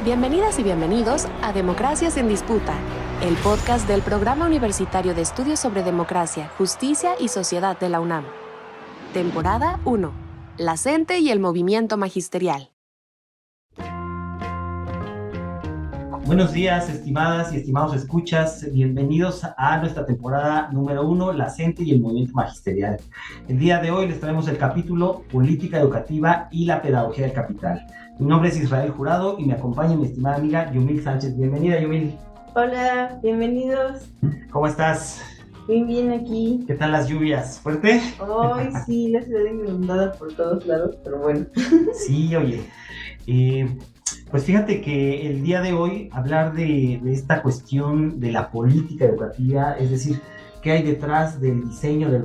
Bienvenidas y bienvenidos a Democracias en Disputa, el podcast del Programa Universitario de Estudios sobre Democracia, Justicia y Sociedad de la UNAM. Temporada 1. La CENTE y el movimiento magisterial. Buenos días, estimadas y estimados escuchas. Bienvenidos a nuestra temporada número 1, la CENTE y el movimiento magisterial. El día de hoy les traemos el capítulo Política Educativa y la Pedagogía del Capital. Mi nombre es Israel Jurado y me acompaña mi estimada amiga Yumil Sánchez. Bienvenida, Yumil. Hola, bienvenidos. ¿Cómo estás? Muy bien aquí. ¿Qué tal las lluvias? ¿Fuerte? Hoy sí, la ciudad inundada por todos lados, pero bueno. Sí, oye. Pues fíjate que el día de hoy hablar de esta cuestión de la política educativa, es decir, qué hay detrás del diseño de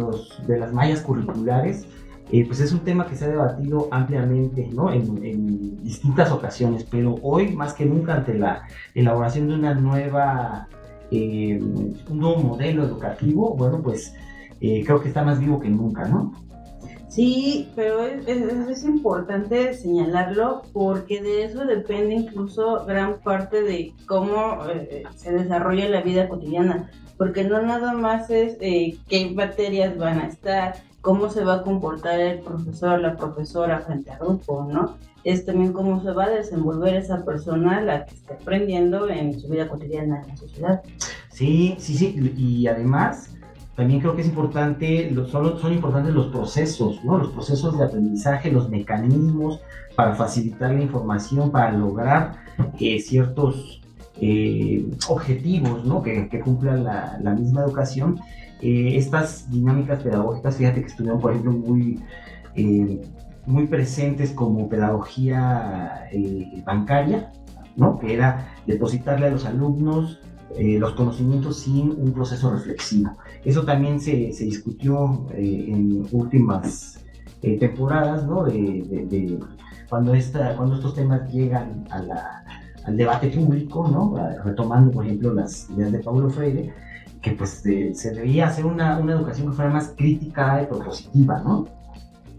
las mallas curriculares, pues es un tema que se ha debatido ampliamente, ¿no? en distintas ocasiones, pero hoy más que nunca ante la elaboración de un nuevo modelo educativo, bueno, pues creo que está más vivo que nunca, ¿no? Sí, pero es importante señalarlo porque de eso depende incluso gran parte de cómo se desarrolla la vida cotidiana, porque no nada más es qué materias van a estar, cómo se va a comportar el profesor, la profesora frente al grupo, ¿no? Es también cómo se va a desenvolver esa persona, la que está aprendiendo en su vida cotidiana en la sociedad. Sí, y además también creo que es importante, son importantes los procesos, ¿no? Los procesos de aprendizaje, los mecanismos para facilitar la información, para lograr ciertos objetivos, ¿no? que cumpla la misma educación. Estas dinámicas pedagógicas, fíjate que estuvieron, por ejemplo, muy presentes como pedagogía bancaria, ¿no? Que era depositarle a los alumnos los conocimientos sin un proceso reflexivo. Eso también se discutió en últimas temporadas, ¿no? de cuando estos temas llegan al debate público, ¿no? Retomando, por ejemplo, las ideas de Paulo Freire, que pues se debía hacer una educación que fuera más crítica y propositiva, ¿no?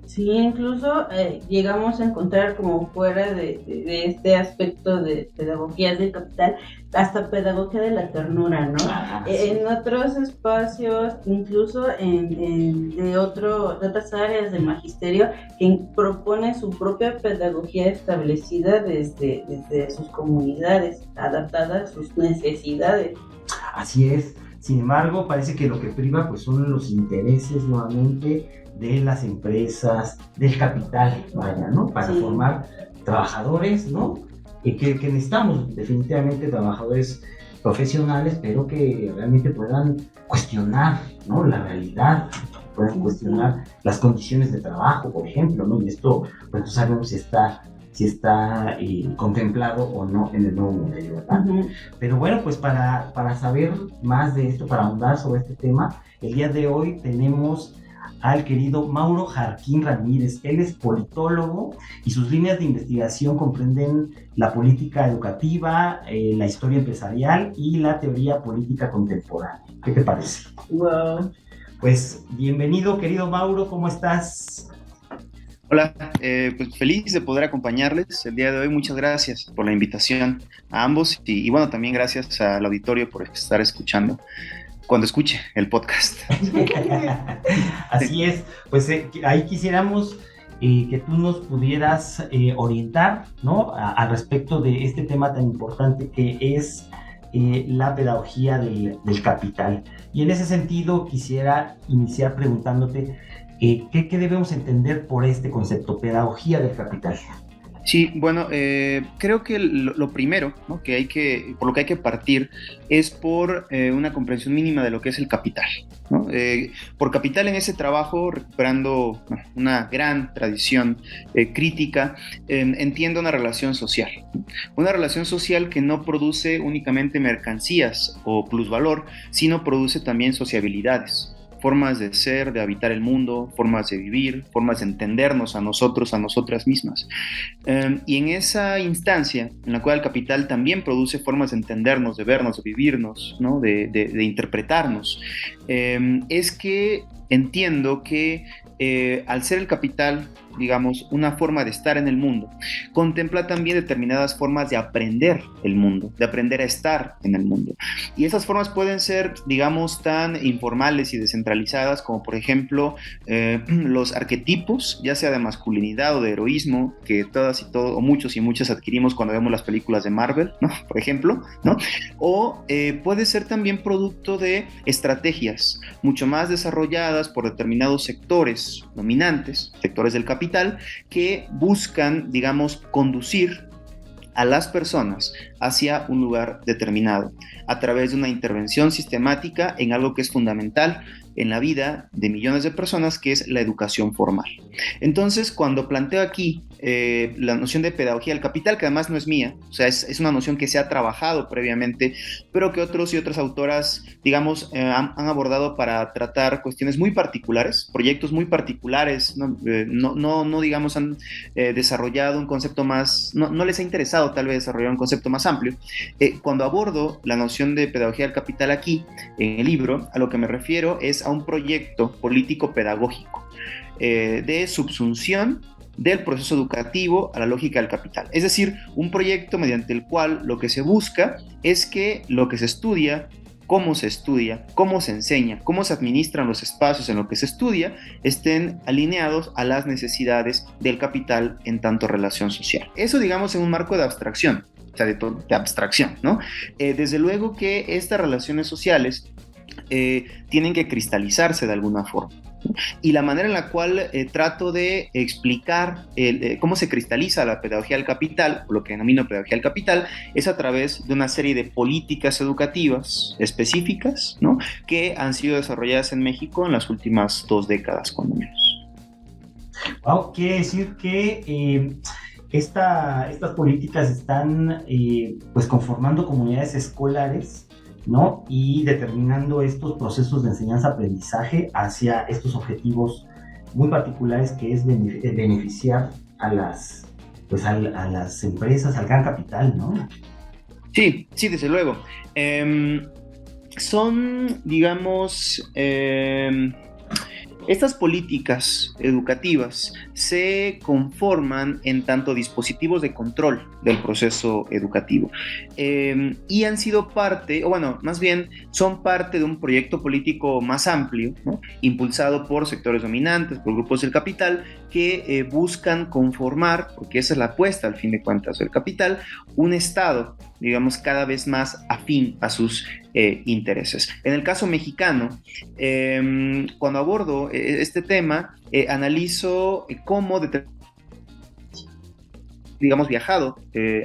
Sí, incluso llegamos a encontrar como fuera de este aspecto de pedagogías del capital, hasta pedagogía de la ternura, ¿no? Sí. En otros espacios, incluso de otras áreas del magisterio, que propone su propia pedagogía establecida desde sus comunidades, adaptada a sus necesidades. Así es. Sin embargo, parece que lo que priva pues son los intereses nuevamente de las empresas, del capital, vaya, ¿no? Para formar trabajadores, ¿no? Que necesitamos definitivamente trabajadores profesionales, pero que realmente puedan cuestionar, ¿no? La realidad, puedan cuestionar las condiciones de trabajo, por ejemplo, ¿no? Y esto, pues no sabemos si está contemplado o no en el nuevo modelo, ¿verdad? Uh-huh. Pero bueno, pues para saber más de esto, para ahondar sobre este tema, el día de hoy tenemos al querido Mauro Jarquín Ramírez. Él es politólogo y sus líneas de investigación comprenden la política educativa, la historia empresarial y la teoría política contemporánea. ¿Qué te parece? Wow. Pues bienvenido, querido Mauro, ¿cómo estás? Hola, pues feliz de poder acompañarles el día de hoy. Muchas gracias por la invitación a ambos y bueno, también gracias al auditorio por estar escuchando cuando escuche el podcast. Así es, pues ahí quisiéramos que tú nos pudieras orientar, ¿no? Al respecto de este tema tan importante que es la pedagogía del capital. Y en ese sentido quisiera iniciar preguntándote ¿qué debemos entender por este concepto, pedagogía del capital? Sí, bueno, creo que lo primero, ¿no? Por lo que hay que partir es por una comprensión mínima de lo que es el capital, ¿no? Por capital en ese trabajo, recuperando una gran tradición crítica, entiendo una relación social que no produce únicamente mercancías o plusvalor, sino produce también sociabilidades. Formas de ser, de habitar el mundo, formas de vivir, formas de entendernos a nosotros, a nosotras mismas. Y en esa instancia, en la cual el capital también produce formas de entendernos, de vernos, de vivirnos, ¿no? de interpretarnos, es que entiendo que al ser el capital, digamos, una forma de estar en el mundo, contempla también determinadas formas de aprender el mundo, de aprender a estar en el mundo. Y esas formas pueden ser, digamos, tan informales y descentralizadas como, por ejemplo, los arquetipos, ya sea de masculinidad o de heroísmo, que todas y todos, o muchos y muchas adquirimos cuando vemos las películas de Marvel, ¿no? Por ejemplo, ¿no? O puede ser también producto de estrategias mucho más desarrolladas por determinados sectores dominantes, sectores del capital, que buscan, digamos, conducir a las personas hacia un lugar determinado a través de una intervención sistemática en algo que es fundamental en la vida de millones de personas, que es la educación formal. Entonces, cuando planteo aquí la noción de pedagogía del capital, que además no es mía, o sea, es una noción que se ha trabajado previamente, pero que otros y otras autoras, digamos, han abordado para tratar cuestiones muy particulares, proyectos muy particulares, no digamos, han desarrollado un concepto más, no les ha interesado tal vez desarrollar un concepto más amplio. Cuando abordo la noción de pedagogía del capital aquí, en el libro, a lo que me refiero es a un proyecto político-pedagógico de subsunción del proceso educativo a la lógica del capital. Es decir, un proyecto mediante el cual lo que se busca es que lo que se estudia, cómo se enseña, cómo se administran los espacios en lo que se estudia, estén alineados a las necesidades del capital en tanto relación social. Eso, digamos, en un marco de abstracción, o sea, de abstracción, ¿no? Desde luego que estas relaciones sociales tienen que cristalizarse de alguna forma. Y la manera en la cual trato de explicar cómo se cristaliza la pedagogía del capital, o lo que denomino pedagogía del capital, es a través de una serie de políticas educativas específicas, ¿no?, que han sido desarrolladas en México en las últimas 2 décadas, cuando menos. Wow, quiere decir que estas políticas están pues conformando comunidades escolares, ¿no?, y determinando estos procesos de enseñanza-aprendizaje hacia estos objetivos muy particulares, que es beneficiar a las empresas, al gran capital, ¿no? Sí, desde luego. Son, digamos, estas políticas educativas se conforman en tanto dispositivos de control del proceso educativo y han sido parte, o bueno, más bien son parte de un proyecto político más amplio, ¿no?, impulsado por sectores dominantes, por grupos del capital, que buscan conformar, porque esa es la apuesta al fin de cuentas del capital, un Estado, digamos, cada vez más afín a sus intereses. En el caso mexicano, cuando abordo este tema, analizo cómo digamos, viajado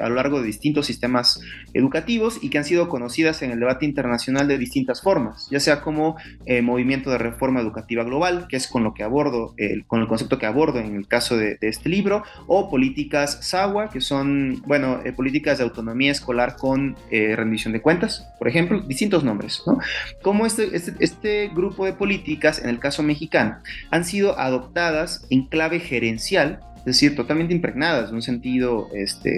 a lo largo de distintos sistemas educativos y que han sido conocidas en el debate internacional de distintas formas, ya sea como movimiento de reforma educativa global, que es con lo que abordo, con el concepto que abordo en el caso de este libro, o políticas SAWA, que son, bueno, políticas de autonomía escolar con rendición de cuentas, por ejemplo, distintos nombres, ¿no? Como este grupo de políticas, en el caso mexicano, han sido adoptadas en clave gerencial, es decir, totalmente impregnadas de un sentido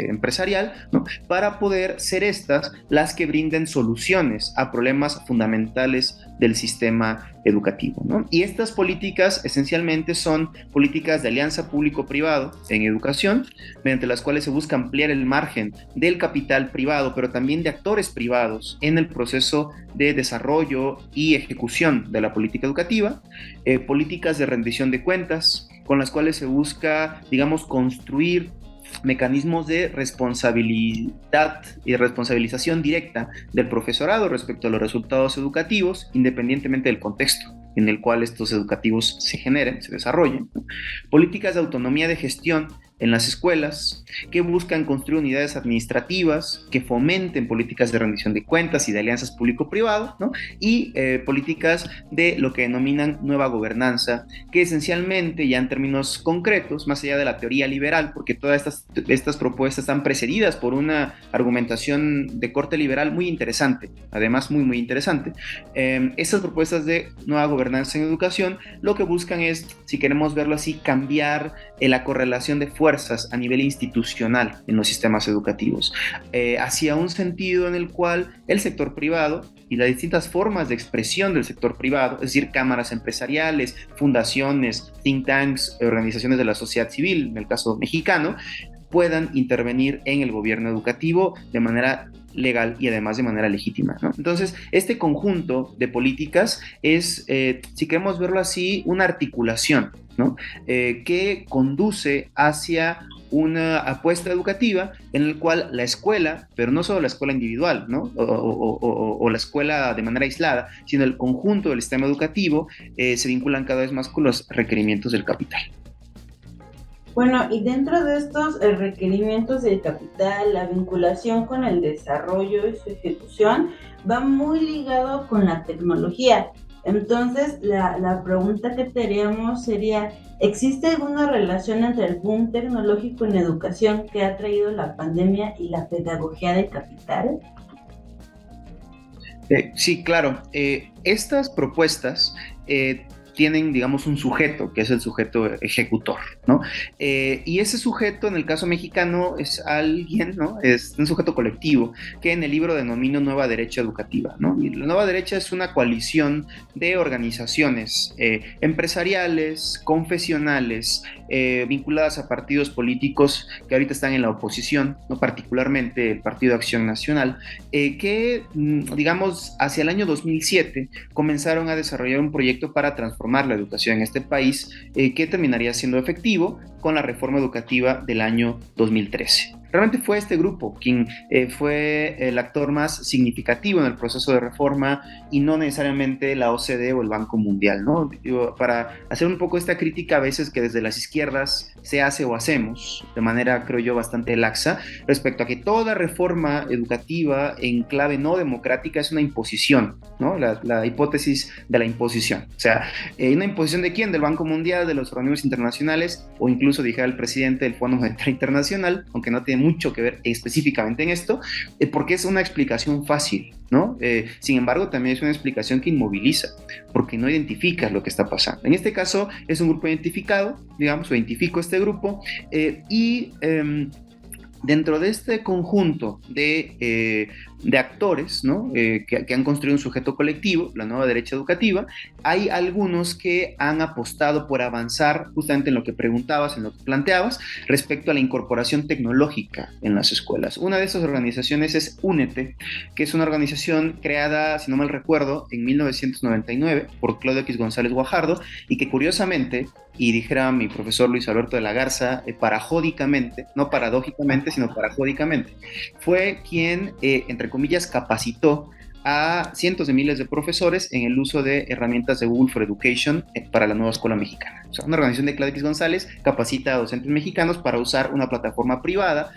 empresarial, ¿no?, para poder ser estas las que brinden soluciones a problemas fundamentales del sistema educativo, ¿no? Y estas políticas esencialmente son políticas de alianza público-privado en educación, mediante las cuales se busca ampliar el margen del capital privado, pero también de actores privados en el proceso de desarrollo y ejecución de la política educativa, políticas de rendición de cuentas, con las cuales se busca, digamos, construir mecanismos de responsabilidad y responsabilización directa del profesorado respecto a los resultados educativos, independientemente del contexto en el cual estos educativos se generen, se desarrollen. Políticas de autonomía de gestión en las escuelas, que buscan construir unidades administrativas que fomenten políticas de rendición de cuentas y de alianzas público-privado, ¿no?, y políticas de lo que denominan nueva gobernanza, que esencialmente, ya en términos concretos, más allá de la teoría liberal, porque todas estas propuestas están precedidas por una argumentación de corte liberal muy interesante, además muy interesante, estas propuestas de nueva gobernanza en educación lo que buscan es, si queremos verlo así, cambiar la correlación de fuerzas a nivel institucional en los sistemas educativos, hacia un sentido en el cual el sector privado y las distintas formas de expresión del sector privado, es decir, cámaras empresariales, fundaciones, think tanks, organizaciones de la sociedad civil, en el caso mexicano, puedan intervenir en el gobierno educativo de manera legal y además de manera legítima, ¿no? Entonces, este conjunto de políticas es, si queremos verlo así, una articulación, ¿no? Que conduce hacia una apuesta educativa en la cual la escuela, pero no solo la escuela individual, ¿no? o la escuela de manera aislada, sino el conjunto del sistema educativo se vinculan cada vez más con los requerimientos del capital. Bueno, y dentro de estos requerimientos del capital, la vinculación con el desarrollo y su ejecución va muy ligado con la tecnología. Entonces, la pregunta que te haríamos sería, ¿existe alguna relación entre el boom tecnológico en educación que ha traído la pandemia y la pedagogía del capital? Sí, claro. Estas propuestas tienen, digamos, un sujeto, que es el sujeto ejecutor, ¿no? Y ese sujeto, en el caso mexicano, es alguien, ¿no? Es un sujeto colectivo, que en el libro denomino Nueva Derecha Educativa, ¿no? Y la Nueva Derecha es una coalición de organizaciones empresariales, confesionales, vinculadas a partidos políticos que ahorita están en la oposición, ¿no? Particularmente el Partido de Acción Nacional, que, digamos, hacia el año 2007 comenzaron a desarrollar un proyecto para transformar la educación en este país, que terminaría siendo efectivo con la reforma educativa del año 2013. Realmente fue este grupo quien fue el actor más significativo en el proceso de reforma y no necesariamente la OCDE o el Banco Mundial, ¿no? Para hacer un poco esta crítica a veces que desde las izquierdas se hace o hacemos de manera, creo yo, bastante laxa respecto a que toda reforma educativa en clave no democrática es una imposición, ¿no? La hipótesis de la imposición. O sea, ¿una imposición de quién? Del Banco Mundial, de los organismos internacionales o incluso, dijera el presidente del Fondo Monetario Internacional, aunque no tiene mucho que ver específicamente en esto, porque es una explicación fácil, ¿no? Sin embargo, también es una explicación que inmoviliza, porque no identificas lo que está pasando. En este caso, es un grupo identificado, digamos, o identifico este grupo, dentro de este conjunto de actores, ¿no? que han construido un sujeto colectivo, la Nueva Derecha Educativa, hay algunos que han apostado por avanzar justamente en lo que preguntabas, en lo que planteabas, respecto a la incorporación tecnológica en las escuelas. Una de esas organizaciones es Únete, que es una organización creada, si no mal recuerdo, en 1999 por Claudio X González Guajardo, y que curiosamente, y dijera mi profesor Luis Alberto de la Garza, parajódicamente, no paradójicamente, sino parajódicamente, fue quien, entre comillas, capacitó a cientos de miles de profesores en el uso de herramientas de Google for Education para la nueva escuela mexicana. O sea, una organización de Claudio X González capacita a docentes mexicanos para usar una plataforma privada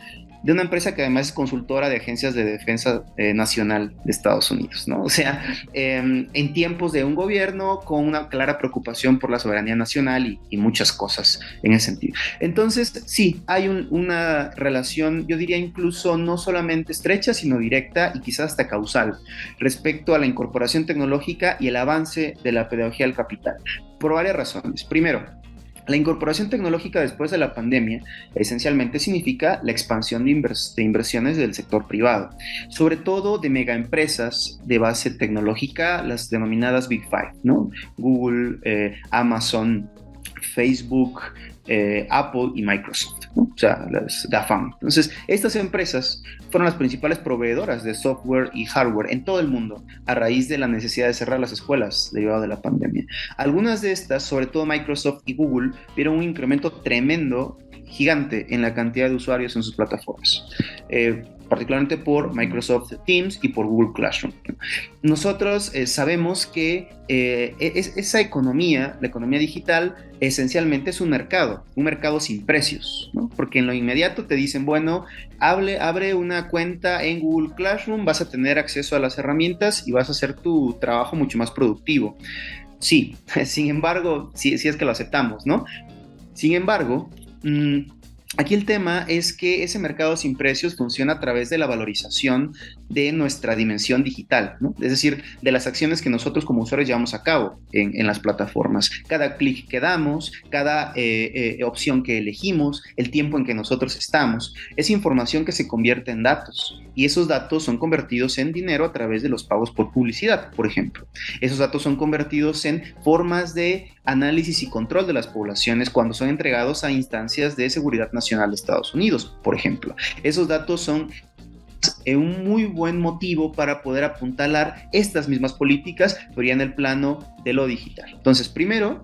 de una empresa que además es consultora de agencias de defensa nacional de Estados Unidos, ¿no? O sea, en tiempos de un gobierno con una clara preocupación por la soberanía nacional y muchas cosas en ese sentido. Entonces, sí, hay una relación, yo diría incluso no solamente estrecha, sino directa y quizás hasta causal respecto a la incorporación tecnológica y el avance de la pedagogía del capital, por varias razones. Primero, la incorporación tecnológica después de la pandemia esencialmente significa la expansión de inversiones del sector privado, sobre todo de megaempresas de base tecnológica, las denominadas Big Five, ¿no? Google, Amazon, Facebook, Apple y Microsoft, ¿no? O sea, las GAFAM. Entonces, estas empresas fueron las principales proveedoras de software y hardware en todo el mundo a raíz de la necesidad de cerrar las escuelas derivado de la pandemia. Algunas de estas, sobre todo Microsoft y Google, vieron un incremento tremendo, gigante, en la cantidad de usuarios en sus plataformas. Particularmente por Microsoft Teams y por Google Classroom. Nosotros sabemos que esa economía, la economía digital, esencialmente es un mercado sin precios, ¿no? Porque en lo inmediato te dicen, bueno, abre una cuenta en Google Classroom, vas a tener acceso a las herramientas y vas a hacer tu trabajo mucho más productivo. Sí, sin embargo, si es que lo aceptamos, ¿no? Sin embargo, Aquí el tema es que ese mercado sin precios funciona a través de la valorización de nuestra dimensión digital, ¿no? Es decir, de las acciones que nosotros como usuarios llevamos a cabo en las plataformas. Cada clic que damos, cada opción que elegimos, el tiempo en que nosotros estamos, es información que se convierte en datos. Y esos datos son convertidos en dinero a través de los pagos por publicidad, por ejemplo. Esos datos son convertidos en formas de análisis y control de las poblaciones cuando son entregados a instancias de seguridad nacional de Estados Unidos, por ejemplo. Esos datos son un muy buen motivo para poder apuntalar estas mismas políticas, pero ya en el plano de lo digital. Entonces, primera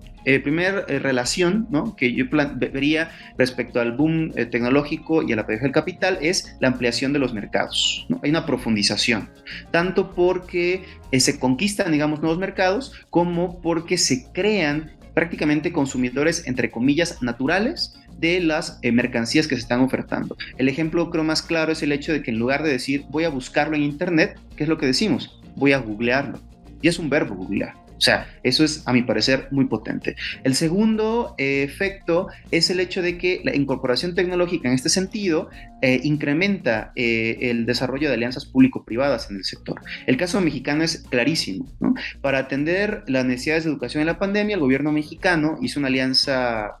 relación, ¿no?, que yo vería respecto al boom tecnológico y a la pérdida del capital es la ampliación de los mercados, ¿no? Hay una profundización, tanto porque se conquistan, digamos, nuevos mercados, como porque se crean prácticamente consumidores, entre comillas, naturales de las mercancías que se están ofertando. El ejemplo creo más claro es el hecho de que en lugar de decir voy a buscarlo en internet, ¿qué es lo que decimos? Voy a googlearlo. Y es un verbo, googlear. O sea, eso es, a mi parecer, muy potente. El segundo efecto es el hecho de que la incorporación tecnológica en este sentido incrementa el desarrollo de alianzas público-privadas en el sector. El caso mexicano es clarísimo, ¿no? Para atender las necesidades de educación en la pandemia, el gobierno mexicano hizo una alianza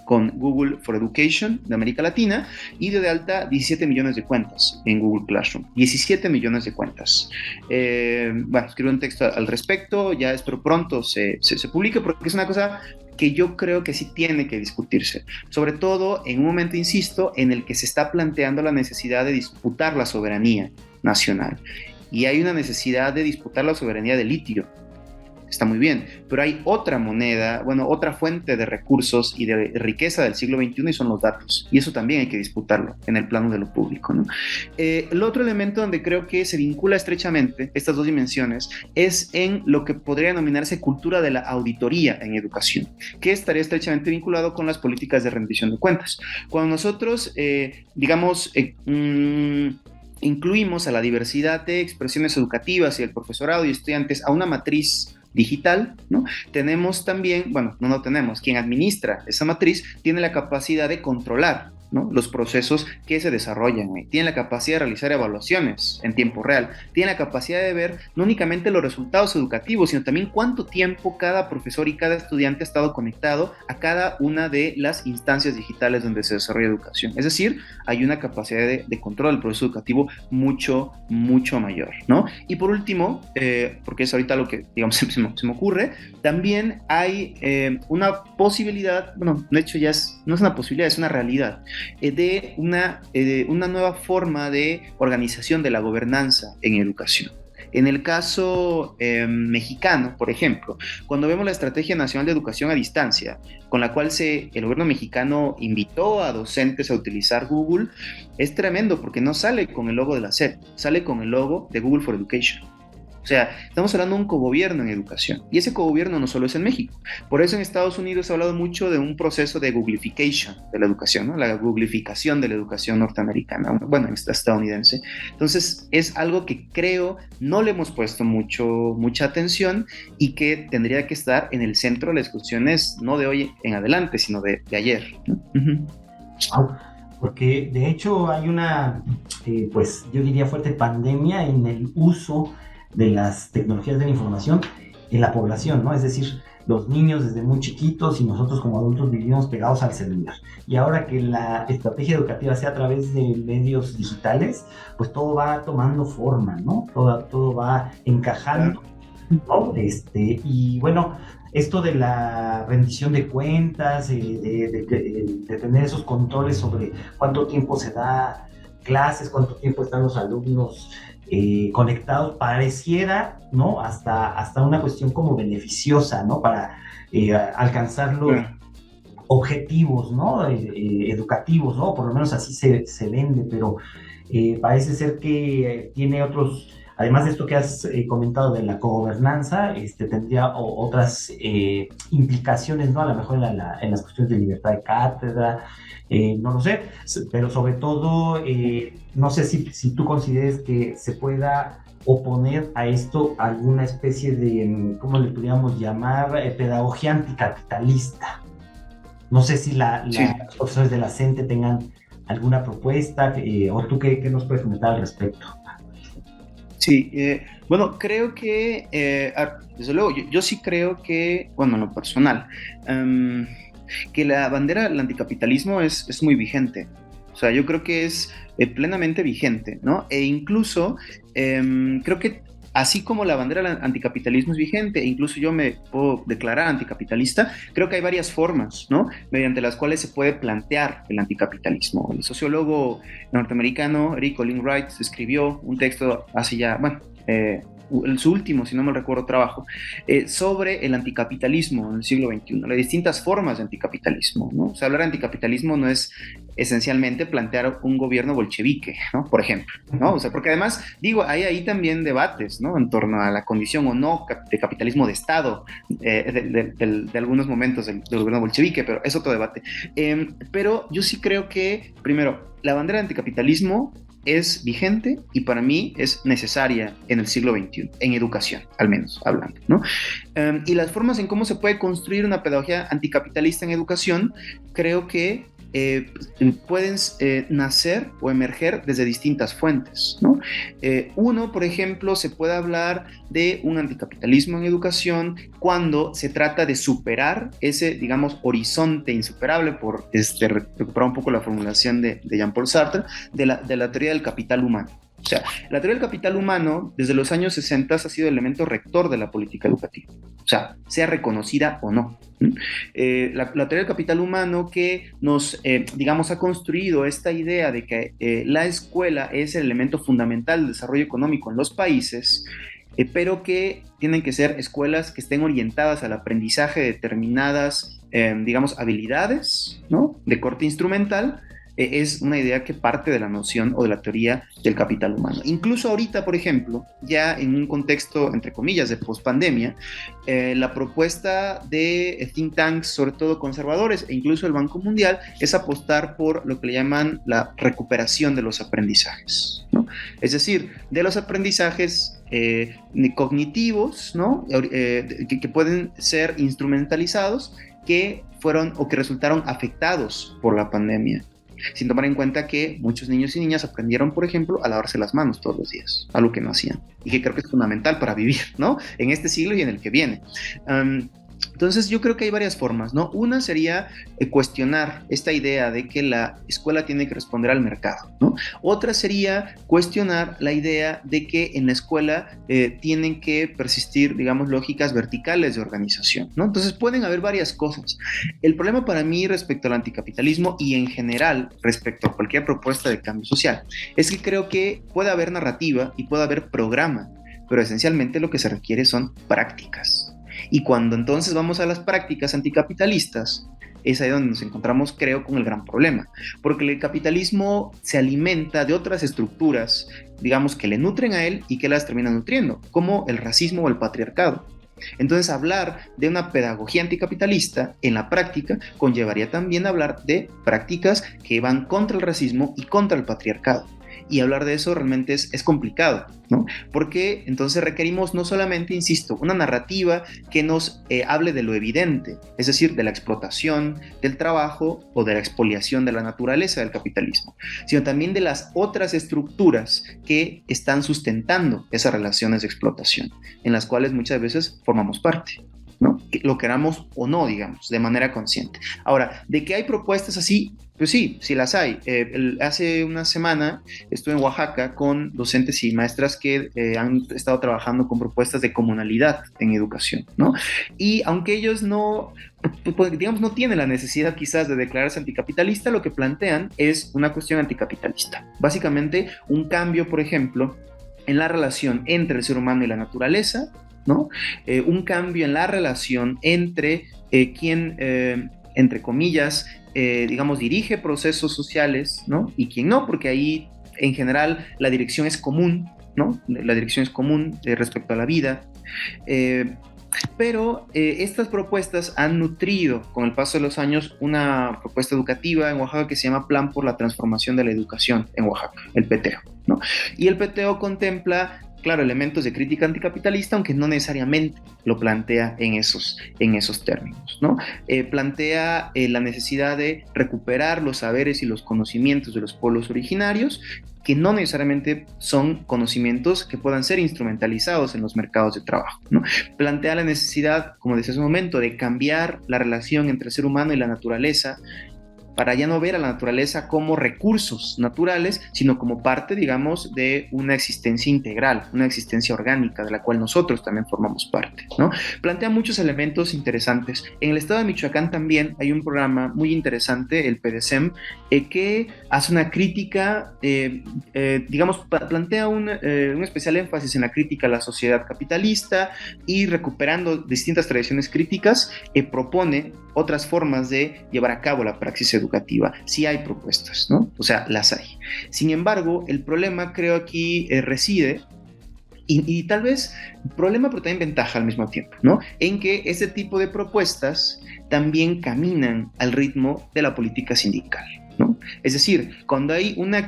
con Google for Education de América Latina y dio de alta 17 millones de cuentas en Google Classroom. 17 millones de cuentas. Bueno, escribí un texto al respecto, ya espero pronto se publique, porque es una cosa que yo creo que sí tiene que discutirse, sobre todo en un momento, insisto, en el que se está planteando la necesidad de disputar la soberanía nacional. Y hay una necesidad de disputar la soberanía del litio. Está muy bien, pero hay otra moneda, bueno, otra fuente de recursos y de riqueza del siglo XXI y son los datos. Y eso también hay que disputarlo en el plano de lo público, ¿no? El otro elemento donde creo que se vincula estrechamente estas dos dimensiones es en lo que podría denominarse cultura de la auditoría en educación, que estaría estrechamente vinculado con las políticas de rendición de cuentas. Cuando nosotros, incluimos a la diversidad de expresiones educativas y el profesorado y estudiantes a una matriz digital, ¿no? Tenemos también, quien administra esa matriz tiene la capacidad de controlar, ¿no?, los procesos que se desarrollan, tiene la capacidad de realizar evaluaciones en tiempo real, tiene la capacidad de ver no únicamente los resultados educativos, sino también cuánto tiempo cada profesor y cada estudiante ha estado conectado a cada una de las instancias digitales donde se desarrolla educación. Es decir, hay una capacidad de control del proceso educativo mucho, mucho mayor, ¿no? Y por último, porque es ahorita lo que, digamos, se me ocurre, también hay una posibilidad, bueno, de hecho no es una posibilidad, es una realidad, de una nueva forma de organización de la gobernanza en educación. En el caso mexicano, por ejemplo, cuando vemos la Estrategia Nacional de Educación a Distancia, con la cual el gobierno mexicano invitó a docentes a utilizar Google, es tremendo porque no sale con el logo de la SEP, sale con el logo de Google for Education. O sea, estamos hablando de un cogobierno en educación, y ese cogobierno no solo es en México. Por eso en Estados Unidos se ha hablado mucho de un proceso de Googlification de la educación, ¿no? La Googlificación de la educación norteamericana, bueno, estadounidense. Entonces, es algo que creo no le hemos puesto mucha atención y que tendría que estar en el centro de las discusiones, no de hoy en adelante, sino de ayer, ¿no? Uh-huh. Porque de hecho hay una, pues yo diría fuerte pandemia en el uso de las tecnologías de la información en la población, ¿no? Es decir, los niños desde muy chiquitos y nosotros como adultos vivimos pegados al celular. Y ahora que la estrategia educativa sea a través de medios digitales, pues todo va tomando forma, ¿no? Todo va encajando, ¿no? Y bueno, esto de la rendición de cuentas, de tener esos controles sobre cuánto tiempo se da clases, cuánto tiempo están los alumnos conectados, pareciera, ¿no?, hasta una cuestión como beneficiosa, ¿no?, para alcanzar los objetivos, ¿no?, educativos, ¿no?, por lo menos así se vende, pero parece ser que tiene otros, además de esto que has comentado de la cogobernanza, tendría otras implicaciones, ¿no?, a lo mejor en las cuestiones de libertad de cátedra, no lo sé, pero sobre todo, no sé si tú consideres que se pueda oponer a esto alguna especie de, ¿cómo le podríamos llamar?, pedagogía anticapitalista. No sé si los profesores de la CENTE tengan alguna propuesta, o tú qué nos puedes comentar al respecto. Sí, bueno, creo que, desde luego, yo sí creo que, bueno, en lo personal, que la bandera del anticapitalismo es muy vigente. O sea, yo creo que es plenamente vigente, ¿no? E incluso creo que así como la bandera del anticapitalismo es vigente, e incluso yo me puedo declarar anticapitalista, creo que hay varias formas, ¿no? Mediante las cuales se puede plantear el anticapitalismo. El sociólogo norteamericano Eric Olin Wright escribió un texto hace ya, bueno, su último, si no me recuerdo, trabajo, sobre el anticapitalismo en el siglo XXI, las distintas formas de anticapitalismo, ¿no? O sea, hablar de anticapitalismo no es esencialmente plantear un gobierno bolchevique, ¿no? Por ejemplo, ¿no? O sea, porque además, digo, hay ahí también debates, ¿no? En torno a la condición o no de capitalismo de Estado, de algunos momentos del gobierno bolchevique, pero es otro debate. Pero yo sí creo que, primero, la bandera del anticapitalismo es vigente y para mí es necesaria en el siglo XXI, en educación, al menos hablando, ¿no? Y las formas en cómo se puede construir una pedagogía anticapitalista en educación, creo que pueden nacer o emerger desde distintas fuentes, ¿no? Uno, por ejemplo, se puede hablar de un anticapitalismo en educación cuando se trata de superar ese, digamos, horizonte insuperable, por recuperar un poco la formulación de Jean-Paul Sartre, de la teoría del capital humano. O sea, la teoría del capital humano desde los años 60 ha sido el elemento rector de la política educativa, o sea reconocida o no. La teoría del capital humano que nos, digamos, ha construido esta idea de que la escuela es el elemento fundamental del desarrollo económico en los países, pero que tienen que ser escuelas que estén orientadas al aprendizaje de determinadas, digamos, habilidades, ¿no? De corte instrumental. Es una idea que parte de la noción o de la teoría del capital humano. Incluso ahorita, por ejemplo, ya en un contexto, entre comillas, de pospandemia, la propuesta de think tanks, sobre todo conservadores, e incluso el Banco Mundial, es apostar por lo que le llaman la recuperación de los aprendizajes, ¿no? Es decir, de los aprendizajes cognitivos, ¿no? Que pueden ser instrumentalizados, que fueron o que resultaron afectados por la pandemia, sin tomar en cuenta que muchos niños y niñas aprendieron, por ejemplo, a lavarse las manos todos los días, algo que no hacían, y que creo que es fundamental para vivir, ¿no? En este siglo y en el que viene. Entonces yo creo que hay varias formas, ¿no? Una sería cuestionar esta idea de que la escuela tiene que responder al mercado, ¿no? Otra sería cuestionar la idea de que en la escuela tienen que persistir, digamos, lógicas verticales de organización, ¿no? Entonces pueden haber varias cosas. El problema para mí respecto al anticapitalismo y en general respecto a cualquier propuesta de cambio social es que creo que puede haber narrativa y puede haber programa, pero esencialmente lo que se requiere son prácticas. Y cuando entonces vamos a las prácticas anticapitalistas, es ahí donde nos encontramos, creo, con el gran problema, porque el capitalismo se alimenta de otras estructuras, digamos, que le nutren a él y que las terminan nutriendo, como el racismo o el patriarcado. Entonces, hablar de una pedagogía anticapitalista en la práctica conllevaría también hablar de prácticas que van contra el racismo y contra el patriarcado. Y hablar de eso realmente es complicado, ¿no? Porque entonces requerimos no solamente, insisto, una narrativa que nos hable de lo evidente, es decir, de la explotación, del trabajo o de la expoliación de la naturaleza del capitalismo, sino también de las otras estructuras que están sustentando esas relaciones de explotación, en las cuales muchas veces formamos parte, ¿no? Que lo queramos o no, digamos, de manera consciente. Ahora, ¿de qué hay propuestas así? Pues sí, sí las hay. Hace una semana estuve en Oaxaca con docentes y maestras que han estado trabajando con propuestas de comunalidad en educación, ¿no? Y aunque ellos no, digamos, no tienen la necesidad quizás de declararse anticapitalista, lo que plantean es una cuestión anticapitalista. Básicamente, un cambio, por ejemplo, en la relación entre el ser humano y la naturaleza, ¿no? Un cambio en la relación entre quien, entre comillas, digamos, dirige procesos sociales, ¿no? Y quien no, porque ahí en general la dirección es común, ¿no? La dirección es común respecto a la vida. Pero estas propuestas han nutrido con el paso de los años una propuesta educativa en Oaxaca que se llama Plan por la Transformación de la Educación en Oaxaca, el PTEO, ¿no? Y el PTEO contempla claro, elementos de crítica anticapitalista, aunque no necesariamente lo plantea en esos términos, ¿no? Plantea la necesidad de recuperar los saberes y los conocimientos de los pueblos originarios, que no necesariamente son conocimientos que puedan ser instrumentalizados en los mercados de trabajo, ¿no? Plantea la necesidad, como decía hace un momento, de cambiar la relación entre el ser humano y la naturaleza, para ya no ver a la naturaleza como recursos naturales, sino como parte, digamos, de una existencia integral, una existencia orgánica de la cual nosotros también formamos parte, ¿no? Plantea muchos elementos interesantes. En el estado de Michoacán también hay un programa muy interesante, el PDCEM, que hace una crítica, digamos, plantea un especial énfasis en la crítica a la sociedad capitalista y recuperando distintas tradiciones críticas, propone otras formas de llevar a cabo la praxis educativa. Sí hay propuestas, ¿no? O sea, las hay. Sin embargo, el problema creo aquí reside, y tal vez problema pero también ventaja al mismo tiempo, ¿no? En que este tipo de propuestas también caminan al ritmo de la política sindical, ¿no? Es decir, cuando hay una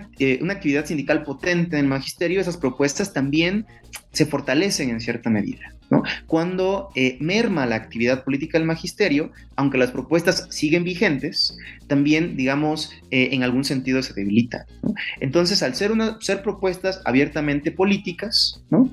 actividad sindical potente en el magisterio, esas propuestas también se fortalecen en cierta medida, ¿no? Cuando merma la actividad política del magisterio, aunque las propuestas siguen vigentes, también, digamos, en algún sentido se debilitan, ¿no? Entonces, al ser propuestas abiertamente políticas, ¿no?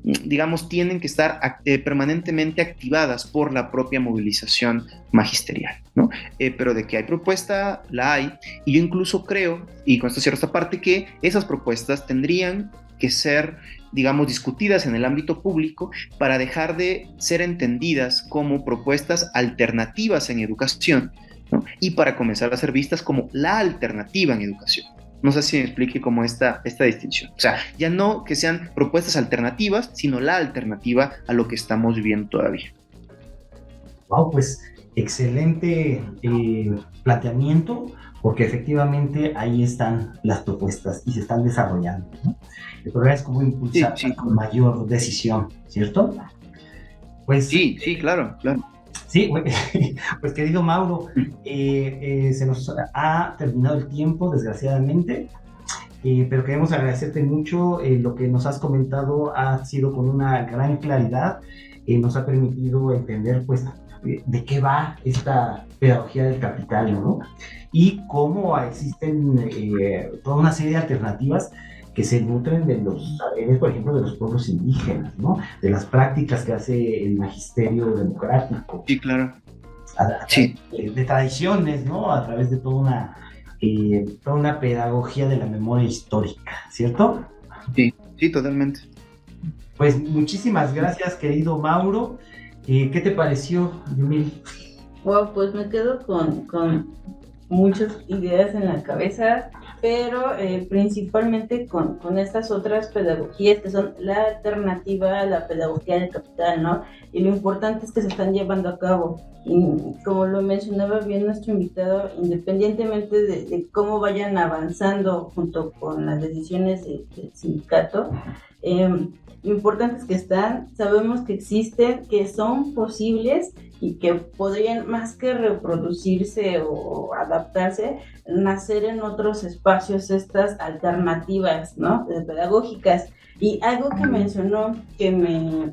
Digamos, tienen que estar permanentemente activadas por la propia movilización magisterial, ¿no? Pero de que hay propuesta, la hay, y yo incluso creo, y con esto cierro esta parte, que esas propuestas tendrían que ser, digamos, discutidas en el ámbito público para dejar de ser entendidas como propuestas alternativas en educación, ¿no? Y para comenzar a ser vistas como la alternativa en educación. No sé si me explique como esta distinción. O sea, ya no que sean propuestas alternativas, sino la alternativa a lo que estamos viviendo todavía. Wow, pues excelente planteamiento, porque efectivamente ahí están las propuestas y se están desarrollando, ¿no? El problema es cómo impulsar con mayor decisión, ¿cierto? Pues, sí, claro. Sí, pues querido Mauro, se nos ha terminado el tiempo, desgraciadamente, pero queremos agradecerte mucho. Lo que nos has comentado ha sido con una gran claridad, nos ha permitido entender, pues, de qué va esta pedagogía del capital, ¿no? Y cómo existen toda una serie de alternativas que se nutren de los saberes, por ejemplo, de los pueblos indígenas, ¿no? De las prácticas que hace el magisterio democrático. Sí, claro. De tradiciones, ¿no? A través de toda una pedagogía de la memoria histórica, ¿cierto? Sí, totalmente. Pues muchísimas gracias, querido Mauro. ¿Qué te pareció, Yumil? Wow, pues me quedo con muchas ideas en la cabeza, pero principalmente con estas otras pedagogías que son la alternativa a la pedagogía del capital, ¿no? Y lo importante es que se están llevando a cabo. Y como lo mencionaba bien nuestro invitado, independientemente de cómo vayan avanzando junto con las decisiones del sindicato, lo importante es que sabemos que existen, que son posibles y que podrían, más que reproducirse o adaptarse, nacer en otros espacios estas alternativas, ¿no? Pedagógicas. Y algo que mencionó que me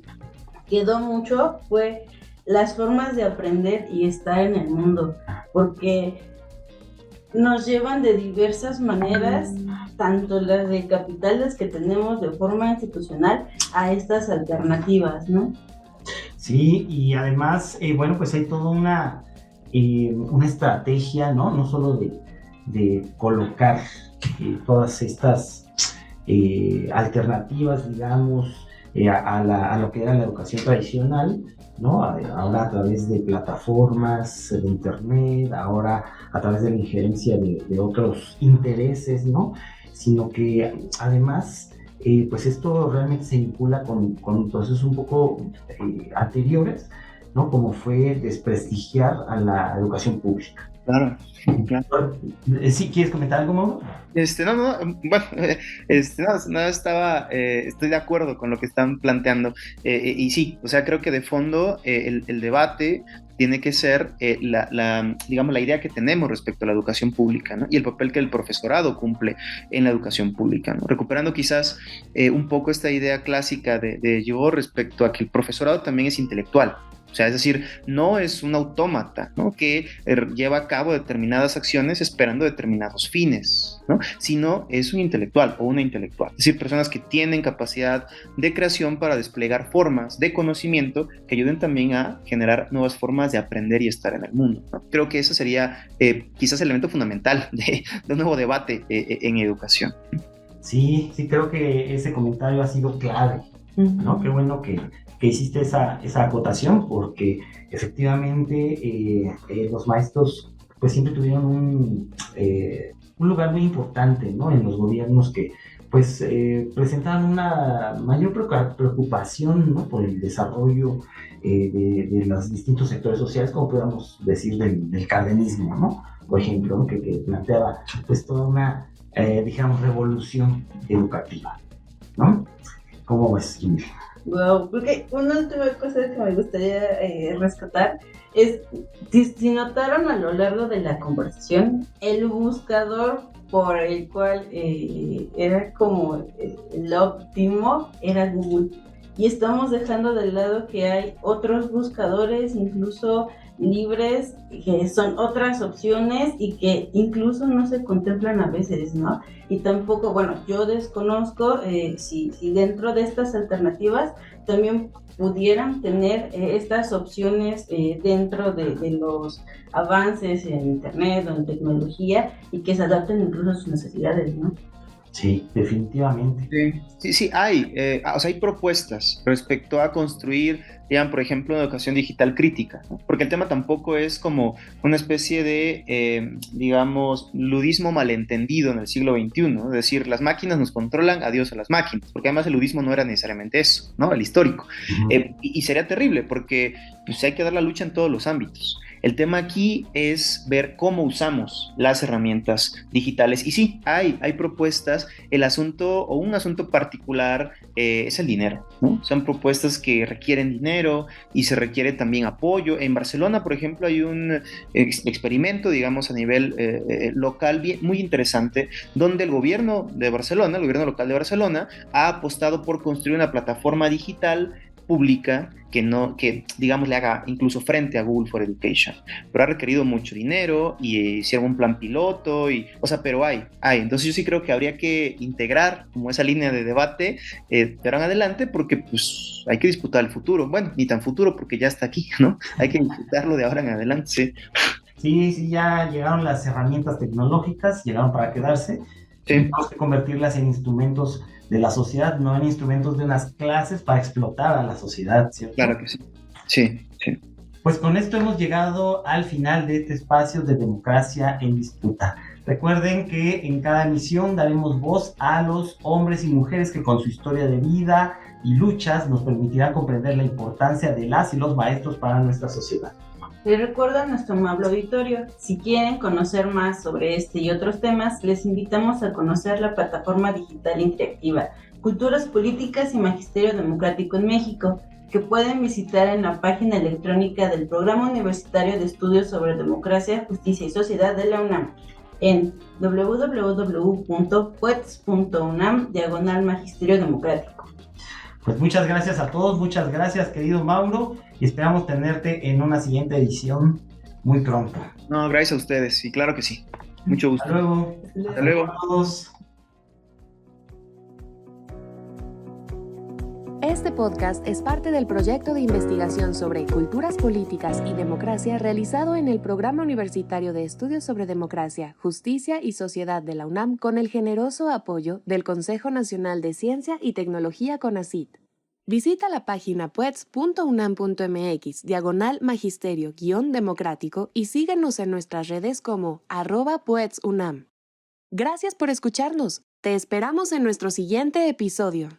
quedó mucho fue las formas de aprender y estar en el mundo, porque nos llevan de diversas maneras, tanto las de capitales que tenemos de forma institucional a estas alternativas, ¿no? Sí, y además, bueno, pues hay toda una estrategia, ¿no? No solo de colocar todas estas alternativas, digamos, a lo que era la educación tradicional, ¿no? Ahora a través de plataformas de internet, ahora a través de la injerencia de otros intereses, ¿no? Sino que además, pues esto realmente se vincula con procesos un poco anteriores, ¿no? Como fue desprestigiar a la educación pública. Claro. ¿Sí quieres comentar algo, Mauro? Estoy de acuerdo con lo que están planteando, y sí, o sea, creo que de fondo el debate tiene que ser digamos, la idea que tenemos respecto a la educación pública, ¿no? Y el papel que el profesorado cumple en la educación pública, ¿no? Recuperando quizás un poco esta idea clásica de yo respecto a que el profesorado también es intelectual. O sea, es decir, no es un autómata, ¿no? Que lleva a cabo determinadas acciones esperando determinados fines, ¿no? Sino es un intelectual o una intelectual. Es decir, personas que tienen capacidad de creación para desplegar formas de conocimiento que ayuden también a generar nuevas formas de aprender y estar en el mundo, ¿no? Creo que eso sería quizás el elemento fundamental de un nuevo debate en educación. Sí, creo que ese comentario ha sido clave, ¿no? Qué bueno que hiciste esa acotación, porque efectivamente los maestros pues siempre tuvieron un lugar muy importante, ¿no? En los gobiernos que pues presentaban una mayor preocupación, ¿no? Por el desarrollo de los distintos sectores sociales, como podemos decir del cardenismo, ¿no? Por ejemplo, ¿no? que planteaba pues toda una, digamos, revolución educativa, ¿no? ¿Cómo ves, Jimmy? Wow, porque una última cosa que me gustaría rescatar es, si notaron a lo largo de la conversación, el buscador por el cual era como el óptimo era Google. Y estamos dejando de lado que hay otros buscadores, incluso libres, que son otras opciones y que incluso no se contemplan a veces, ¿no? Y tampoco, bueno, yo desconozco si dentro de estas alternativas también pudieran tener estas opciones dentro de los avances en internet o en tecnología y que se adapten incluso a sus necesidades, ¿no? Sí, definitivamente. Sí, hay, o sea, hay propuestas respecto a construir, digamos, por ejemplo, una educación digital crítica, ¿no? Porque el tema tampoco es como una especie de, digamos, ludismo malentendido en el siglo XXI, ¿no? Es decir, las máquinas nos controlan, adiós a las máquinas, porque además el ludismo no era necesariamente eso, ¿no? El histórico. Y sería terrible, porque pues, hay que dar la lucha en todos los ámbitos. El tema aquí es ver cómo usamos las herramientas digitales. Y sí, hay propuestas. El asunto, o un asunto particular, es el dinero, ¿no? Son propuestas que requieren dinero y se requiere también apoyo. En Barcelona, por ejemplo, hay un experimento, digamos, a nivel local muy interesante, donde el gobierno de Barcelona, el gobierno local de Barcelona, ha apostado por construir una plataforma digital pública que digamos le haga incluso frente a Google for Education, pero ha requerido mucho dinero y hicieron un plan piloto pero hay, entonces yo sí creo que habría que integrar como esa línea de debate de ahora en adelante, porque pues hay que disputar el futuro, bueno, ni tan futuro porque ya está aquí, ¿no? Hay que disputarlo de ahora en adelante, sí. Sí, ya llegaron las herramientas tecnológicas, llegaron para quedarse. Sí. Tenemos que convertirlas en instrumentos de la sociedad, no en instrumentos de unas clases para explotar a la sociedad, ¿cierto? Claro que sí. Sí. Pues con esto hemos llegado al final de este espacio de Democracia en Disputa. Recuerden que en cada emisión daremos voz a los hombres y mujeres que con su historia de vida y luchas nos permitirán comprender la importancia de las y los maestros para nuestra sociedad. Les recuerdo a nuestro amable auditorio, si quieren conocer más sobre este y otros temas, les invitamos a conocer la plataforma digital interactiva Culturas Políticas y Magisterio Democrático en México, que pueden visitar en la página electrónica del Programa Universitario de Estudios sobre Democracia, Justicia y Sociedad de la UNAM, en www.puets.unam/Magisterio Democrático. Pues muchas gracias a todos, muchas gracias querido Mauro, y esperamos tenerte en una siguiente edición muy pronto. No, gracias a ustedes, y claro que sí. Mucho gusto. Hasta luego. Hasta luego. A todos. Este podcast es parte del proyecto de investigación sobre culturas políticas y democracia realizado en el Programa Universitario de Estudios sobre Democracia, Justicia y Sociedad de la UNAM con el generoso apoyo del Consejo Nacional de Ciencia y Tecnología CONACYT. Visita la página puets.unam.mx/magisterio-democrático y síguenos en nuestras redes como @puetsunam. Gracias por escucharnos. Te esperamos en nuestro siguiente episodio.